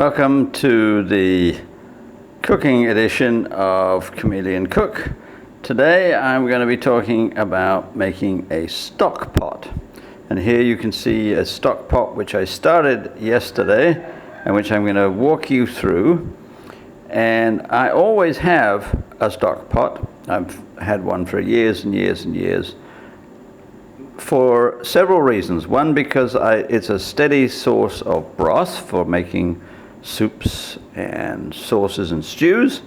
Welcome to the cooking edition of Chameleon Cook. Today I'm going to be talking about making a stock pot. And here you can see a stock pot which I started yesterday and which I'm going to walk you through. And I always have a stock pot. I've had one for years and years and years, for several reasons. One, because it's a steady source of broth for making soups and sauces and stews,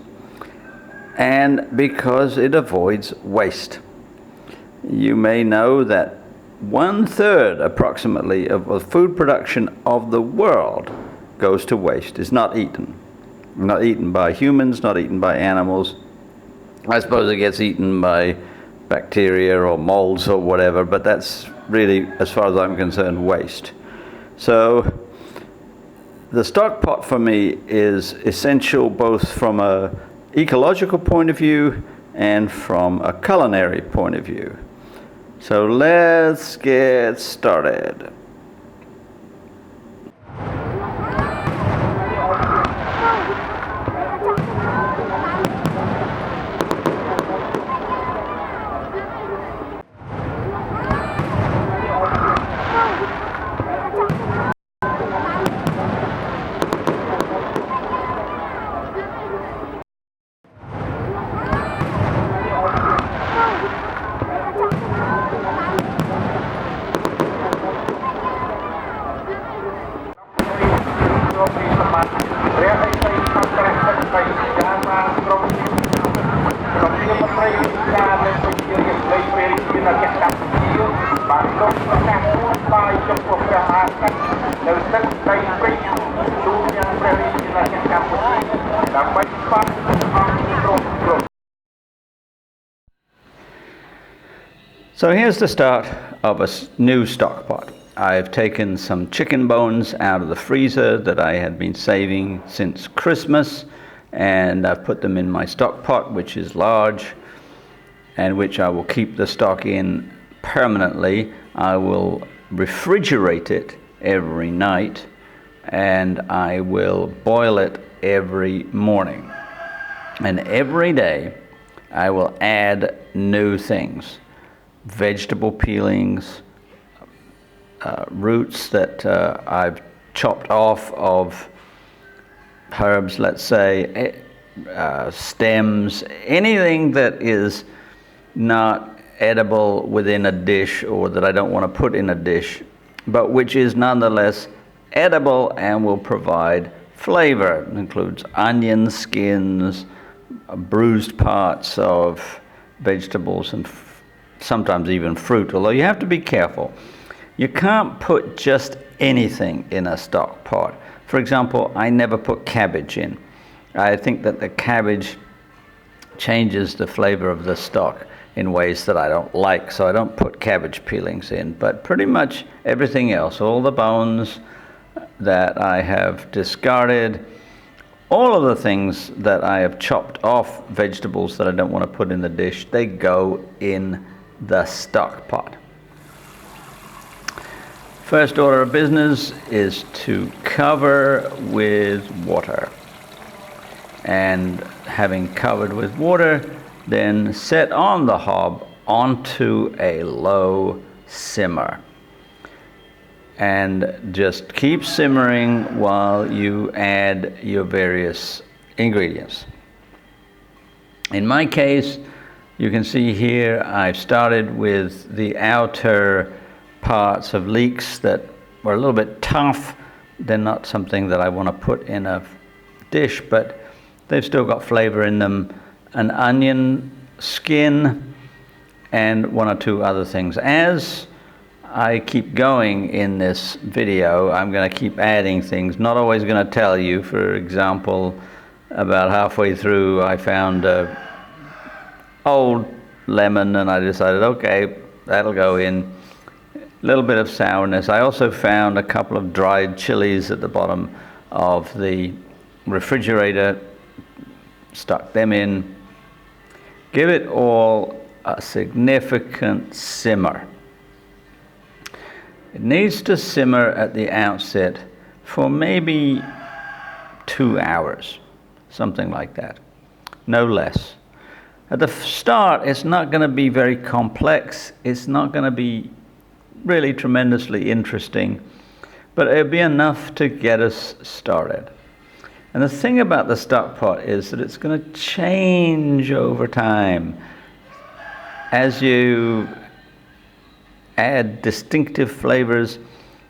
and because it avoids waste. You may know that 1/3 approximately of the food production of the world goes to waste. It's not eaten. Not eaten by humans, not eaten by animals. I suppose it gets eaten by bacteria or molds or whatever, but that's really, as far as I'm concerned, waste. So the stock pot for me is essential both from an ecological point of view and from a culinary point of view. So let's get started. So here's the start of a new stock pot. I've taken some chicken bones out of the freezer that I had been saving since Christmas, and I've put them in my stock pot, which is large and which I will keep the stock in permanently. I will refrigerate it every night, and I will boil it every morning. And every day I will add new things. Vegetable peelings, roots that I've chopped off of herbs, let's say, stems, anything that is not edible within a dish or that I don't want to put in a dish, but which is nonetheless edible and will provide flavor. It includes onion skins, bruised parts of vegetables, and sometimes even fruit, although you have to be careful. You can't put just anything in a stock pot. For example, I never put cabbage in. I think that the cabbage changes the flavor of the stock in ways that I don't like, so I don't put cabbage peelings in. But pretty much everything else, all the bones that I have discarded, all of the things that I have chopped off, vegetables that I don't want to put in the dish, they go in the stock pot. First order of business is to cover with water. And having covered with water, then set on the hob onto a low simmer. And just keep simmering while you add your various ingredients. In my case, you can see here I've started with the outer parts of leeks that were a little bit tough. They're not something that I want to put in a dish, but they've still got flavor in them. An onion skin and one or two other things. As I keep going in this video, I'm going to keep adding things. Not always going to tell you. For example, about halfway through I found old lemon, and I decided, okay, that'll go in. A little bit of sourness. I also found a couple of dried chilies at the bottom of the refrigerator, stuck them in. Give it all a significant simmer. It needs to simmer at the outset for maybe 2 hours, something like that, no less. At the start, it's not going to be very complex. It's not going to be really tremendously interesting, but it'll be enough to get us started. And the thing about the stock pot is that it's going to change over time. As you add distinctive flavors,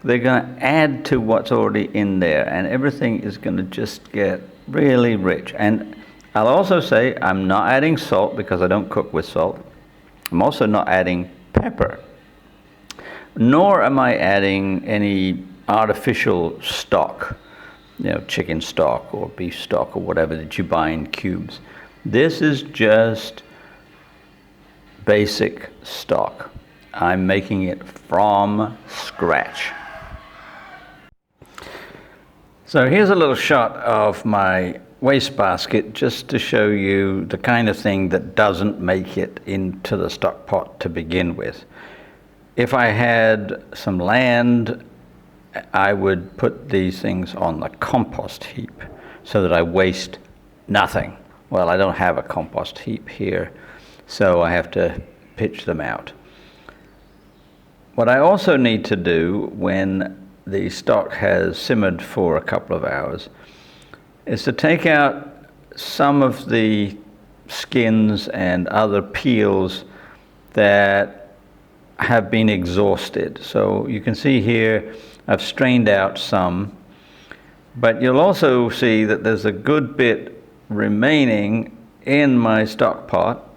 they're going to add to what's already in there, and everything is going to just get really rich. And I'll also say I'm not adding salt because I don't cook with salt. I'm also not adding pepper, nor am I adding any artificial stock, chicken stock or beef stock or whatever that you buy in cubes. This is just basic stock. I'm making it from scratch. So here's a little shot of my wastebasket just to show you the kind of thing that doesn't make it into the stock pot to begin with. If I had some land, I would put these things on the compost heap so that I waste nothing. Well, I don't have a compost heap here, so I have to pitch them out. What I also need to do when the stock has simmered for a couple of hours is to take out some of the skins and other peels that have been exhausted. So you can see here I've strained out some, but you'll also see that there's a good bit remaining in my stock pot,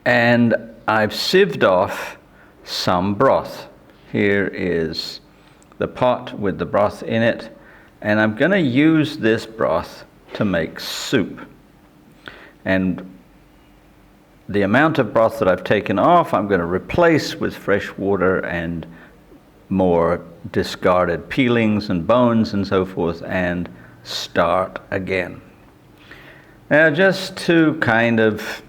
and I've sieved off some broth. Here is the pot with the broth in it, and I'm going to use this broth to make soup. And the amount of broth that I've taken off, I'm going to replace with fresh water and more discarded peelings and bones and so forth, and start again. Now, just to kind of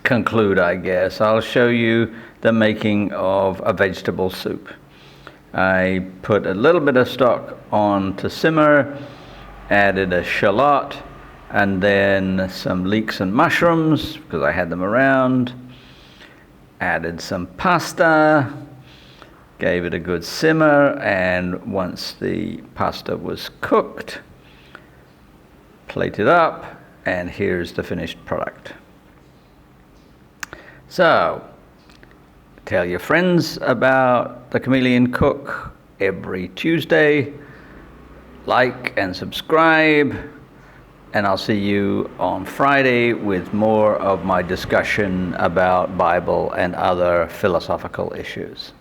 conclude, I guess, I'll show you the making of a vegetable soup. I put a little bit of stock on to simmer, added a shallot, and then some leeks and mushrooms because I had them around, added some pasta, gave it a good simmer, and once the pasta was cooked, plate it up, and here's the finished product. So, tell your friends about The Chameleon Cook every Tuesday. Like and subscribe, and I'll see you on Friday with more of my discussion about Bible and other philosophical issues.